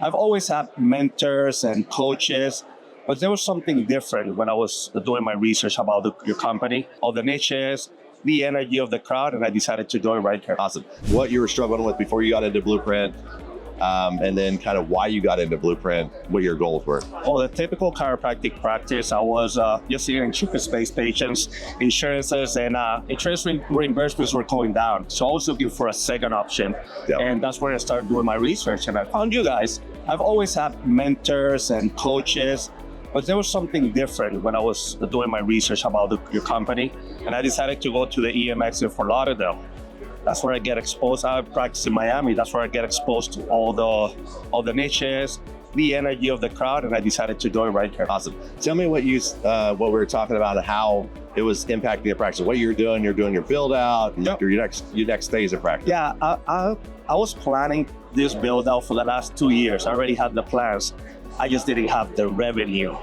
I've always had mentors and coaches, but there was something different when I was doing my research about your company, all the niches, the energy of the crowd, and I decided to join right here. Awesome. What you were struggling with before you got into Blueprint, and then kind of why you got into Blueprint, what your goals were. Oh, the typical chiropractic practice, I was just seeing cheaper space patients, insurances, and insurance reimbursements were going down. So I was looking for a second option. Yep. And that's where I started doing my research. And I found you guys. I've always had mentors and coaches, but there was something different when I was doing my research about your company. And I decided to go to the EMX in Fort Lauderdale. That's where I get exposed. I practice in Miami. That's where I get exposed to all the niches, the energy of the crowd, and I decided to join right here. Awesome. Tell me what we were talking about, how it was impacting your practice. What you're doing your build out, Yep. your next phase of practice. Yeah, I was planning this build out for the last 2 years. I already had the plans. I just didn't have the revenue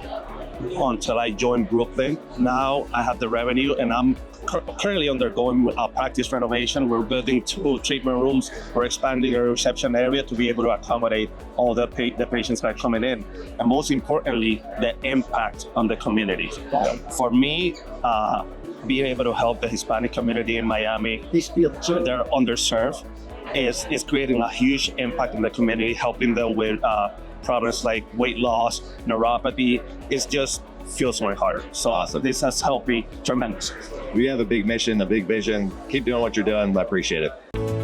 until I joined Brooklyn. Now I have the revenue, and I'm currently undergoing a practice renovation. We're building 2 treatment rooms. We're expanding our reception area to be able to accommodate all the patients that are coming in. And most importantly, the impact on the community. For me, being able to help the Hispanic community in Miami, they're underserved, is creating a huge impact in the community, helping them with problems like weight loss, neuropathy. It's just feels my heart. So Awesome. This has helped me tremendously. We have a big mission, a big vision. Keep doing what you're doing. I appreciate it.